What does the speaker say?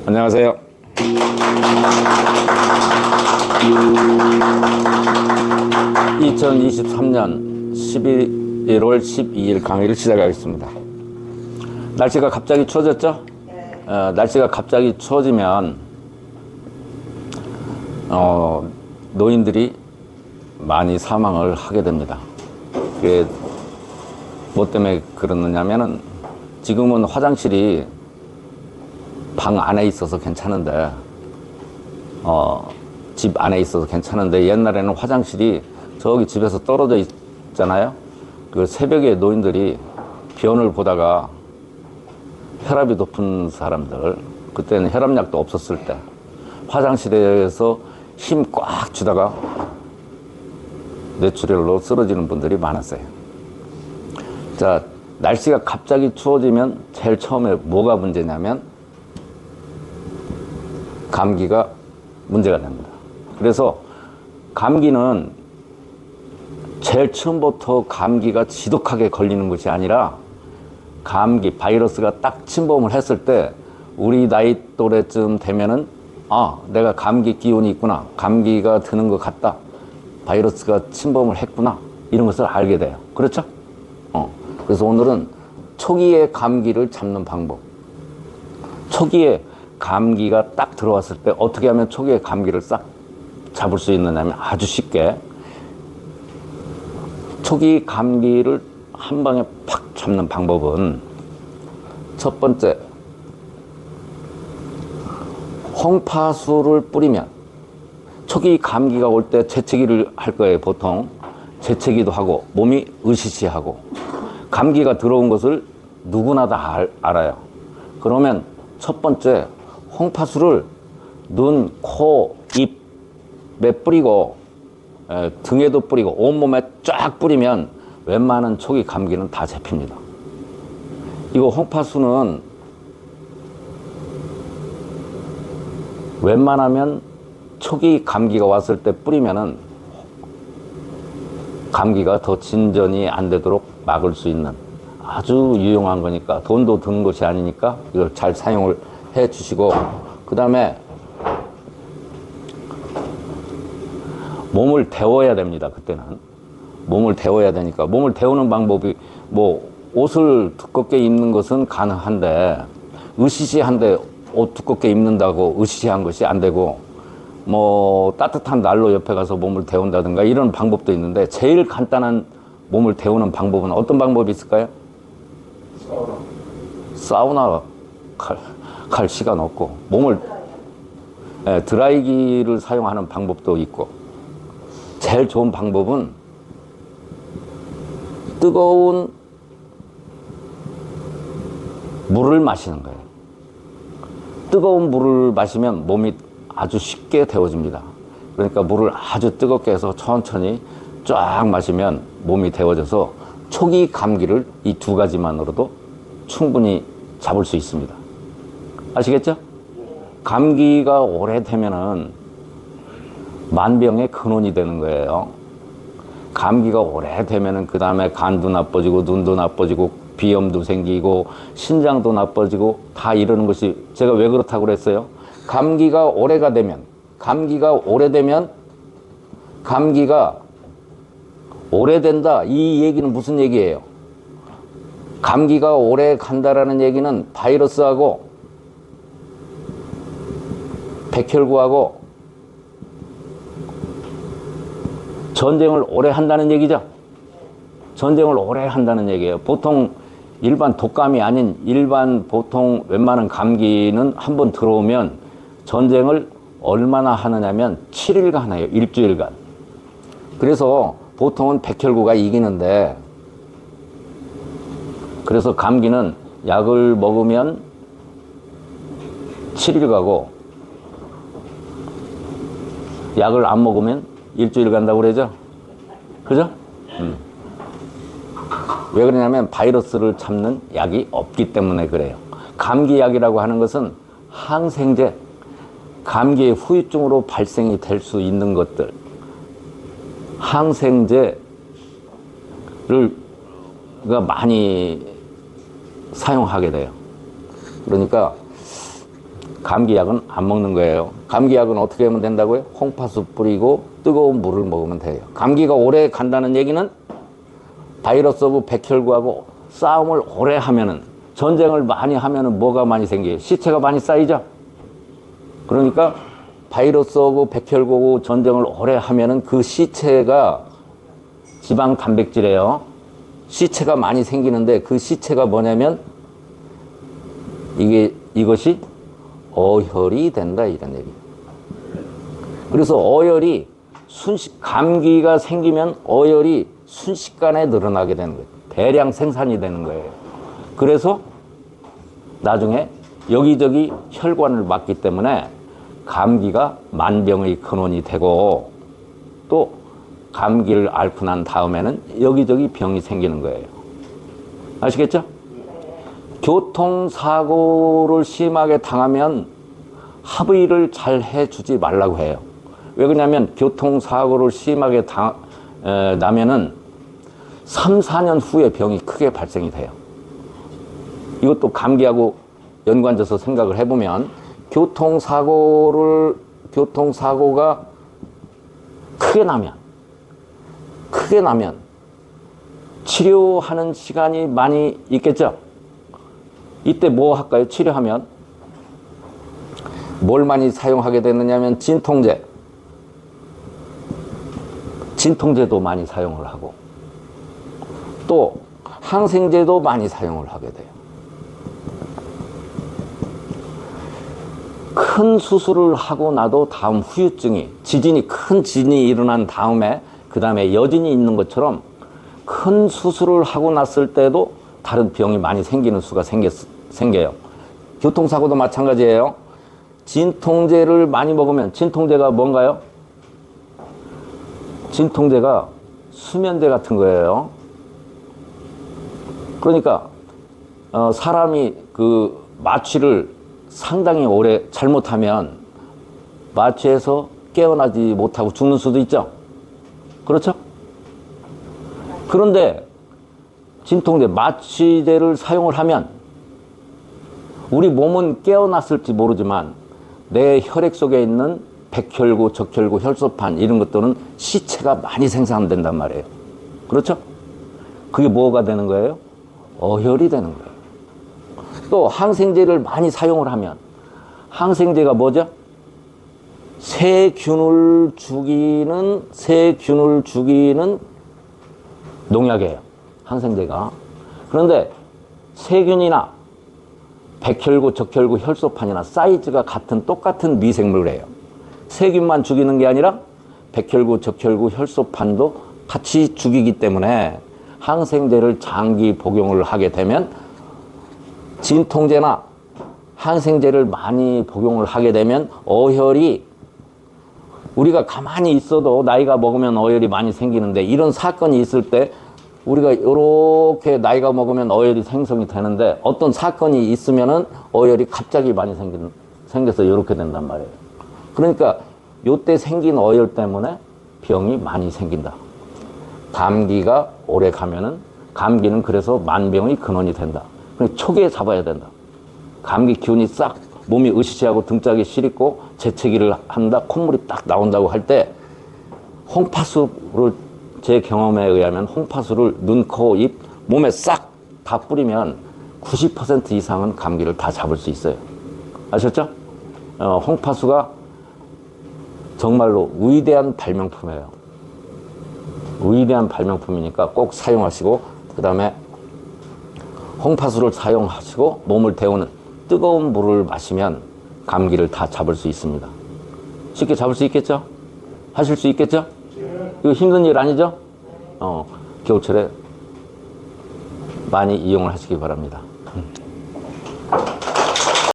안녕하세요. 2023년 11월 12일 강의를 시작하겠습니다. 날씨가 갑자기 추워졌죠? 날씨가 갑자기 추워지면 노인들이 많이 사망을 하게 됩니다. 그게 뭐 때문에 그러느냐면은 지금은 화장실이 방 안에 있어서 괜찮은데 집 안에 있어서 괜찮은데 옛날에는 화장실이 저기 집에서 떨어져 있잖아요. 그 새벽에 노인들이 변을 보다가 혈압이 높은 사람들, 그때는 혈압약도 없었을 때 화장실에서 힘 꽉 주다가 뇌출혈로 쓰러지는 분들이 많았어요. 자, 날씨가 갑자기 추워지면 제일 처음에 뭐가 문제냐면 감기가 문제가 됩니다. 그래서 감기는 제일 처음부터 감기가 지독하게 걸리는 것이 아니라 감기, 바이러스가 딱 침범을 했을 때 우리 나이 또래쯤 되면은 내가 감기 기운이 있구나, 감기가 드는 것 같다, 바이러스가 침범을 했구나, 이런 것을 알게 돼요. 그렇죠? 그래서 오늘은 초기에 감기를 잡는 방법, 초기에 감기가 딱 들어왔을 때 어떻게 하면 초기에 감기를 싹 잡을 수 있느냐면 아주 쉽게 초기 감기를 한 방에 팍 잡는 방법은 첫 번째, 홍파수를 뿌리면 초기 감기가 올 때 재채기를 할 거예요. 보통 재채기도 하고 몸이 으시시하고 감기가 들어온 것을 누구나 다 알아요. 그러면 첫 번째, 홍파수를 눈, 코, 입에 뿌리고 등에도 뿌리고 온몸에 쫙 뿌리면 웬만한 초기 감기는 다 잡힙니다. 이거 홍파수는 웬만하면 초기 감기가 왔을 때 뿌리면은 감기가 더 진전이 안 되도록 막을 수 있는 아주 유용한 거니까, 돈도 드는 것이 아니니까 이걸 잘 사용을 해 주시고, 그 다음에 몸을 데워야 됩니다. 그때는 몸을 데워야 되니까 몸을 데우는 방법이 뭐 옷을 두껍게 입는 것은 가능한데 으시시한데 옷 두껍게 입는다고 으시시한 것이 안 되고, 뭐 따뜻한 난로 옆에 가서 몸을 데운다든가 이런 방법도 있는데 제일 간단한 몸을 데우는 방법은 어떤 방법이 있을까요? 사우나 갈 시간 없고 몸을 드라이기를 사용하는 방법도 있고, 제일 좋은 방법은 뜨거운 물을 마시는 거예요. 뜨거운 물을 마시면 몸이 아주 쉽게 데워집니다. 그러니까 물을 아주 뜨겁게 해서 천천히 쫙 마시면 몸이 데워져서 초기 감기를 이 두 가지만으로도 충분히 잡을 수 있습니다. 아시겠죠? 감기가 오래되면은 만병의 근원이 되는 거예요. 감기가 오래되면은 그 다음에 간도 나빠지고 눈도 나빠지고 비염도 생기고 신장도 나빠지고 다 이러는 것이, 제가 왜 그렇다고 그랬어요? 감기가 오래된다, 이 얘기는 무슨 얘기예요? 감기가 오래 간다라는 얘기는 바이러스하고 백혈구하고 전쟁을 오래 한다는 얘기죠. 전쟁을 오래 한다는 얘기예요. 보통 일반 독감이 아닌 일반 보통 웬만한 감기는 한번 들어오면 전쟁을 얼마나 하느냐면 7일간 해요. 일주일간. 그래서 보통은 백혈구가 이기는데, 그래서 감기는 약을 먹으면 7일 가고 약을 안 먹으면 일주일 간다고 그러죠. 그죠? 왜 그러냐면 바이러스를 잡는 약이 없기 때문에 그래요. 감기약이라고 하는 것은 항생제, 감기의 후유증으로 발생이 될 수 있는 것들, 항생제를 많이 사용하게 돼요. 그러니까 감기약은 안 먹는 거예요. 감기약은 어떻게 하면 된다고요? 홍파수 뿌리고 뜨거운 물을 먹으면 돼요. 감기가 오래 간다는 얘기는 바이러스하고 백혈구하고 싸움을 오래 하면은, 전쟁을 많이 하면은 뭐가 많이 생겨요? 시체가 많이 쌓이죠? 그러니까 바이러스하고 백혈구하고 전쟁을 오래 하면은 그 시체가 지방 단백질이에요. 시체가 많이 생기는데 그 시체가 뭐냐면 이것이 어혈이 된다, 이런 얘기. 그래서 어혈이 감기가 생기면 어혈이 순식간에 늘어나게 되는 거예요. 대량 생산이 되는 거예요. 그래서 나중에 여기저기 혈관을 막기 때문에 감기가 만병의 근원이 되고, 또 감기를 앓고 난 다음에는 여기저기 병이 생기는 거예요. 아시겠죠? 교통사고를 심하게 당하면 합의를 잘 해주지 말라고 해요. 왜 그러냐면 교통사고를 심하게 나면은 3, 4년 후에 병이 크게 발생이 돼요. 이것도 감기하고 연관져서 생각을 해보면 교통사고가 크게 나면 치료하는 시간이 많이 있겠죠? 이때 뭐 할까요? 치료하면 뭘 많이 사용하게 되느냐면 진통제도 많이 사용을 하고, 또 항생제도 많이 사용을 하게 돼요. 큰 수술을 하고 나도 다음 후유증이, 큰 지진이 일어난 다음에 그 다음에 여진이 있는 것처럼 큰 수술을 하고 났을 때도 다른 병이 많이 생기는 수가 생겨요. 교통사고도 마찬가지예요. 진통제를 많이 먹으면, 진통제가 뭔가요? 진통제가 수면제 같은 거예요. 그러니까 사람이 그 마취를 상당히 오래 잘못하면 마취해서 깨어나지 못하고 죽는 수도 있죠. 그렇죠? 그런데 진통제, 마취제를 사용을 하면 우리 몸은 깨어났을지 모르지만 내 혈액 속에 있는 백혈구, 적혈구, 혈소판 이런 것들은 시체가 많이 생산된단 말이에요. 그렇죠? 그게 뭐가 되는 거예요? 어혈이 되는 거예요. 또 항생제를 많이 사용을 하면, 항생제가 뭐죠? 세균을 죽이는 농약이에요, 항생제가. 그런데 세균이나 백혈구, 적혈구, 혈소판이나 사이즈가 똑같은 미생물이에요. 세균만 죽이는 게 아니라 백혈구, 적혈구, 혈소판도 같이 죽이기 때문에 항생제를 장기 복용을 하게 되면, 진통제나 항생제를 많이 복용을 하게 되면 어혈이, 우리가 가만히 있어도 나이가 먹으면 어혈이 많이 생기는데, 이런 사건이 있을 때 우리가 이렇게 나이가 먹으면 어혈이 생성이 되는데, 어떤 사건이 있으면은 어혈이 갑자기 많이 생겨서 이렇게 된단 말이에요. 그러니까 요때 생긴 어혈 때문에 병이 많이 생긴다. 감기가 오래 가면은, 감기는 그래서 만병의 근원이 된다. 초기에 잡아야 된다. 감기 기운이 싹 몸이 으시시하고 등짝이 시리고 재채기를 한다, 콧물이 딱 나온다고 할 때 홍파수를, 제 경험에 의하면 홍파수를 눈, 코, 입, 몸에 싹 다 뿌리면 90% 이상은 감기를 다 잡을 수 있어요. 아셨죠? 홍파수가 정말로 위대한 발명품이에요. 위대한 발명품이니까 꼭 사용하시고, 그 다음에 홍파수를 사용하시고 몸을 데우는 뜨거운 물을 마시면 감기를 다 잡을 수 있습니다. 쉽게 잡을 수 있겠죠? 하실 수 있겠죠? 이거 힘든 일 아니죠? 겨울철에 많이 이용을 하시기 바랍니다.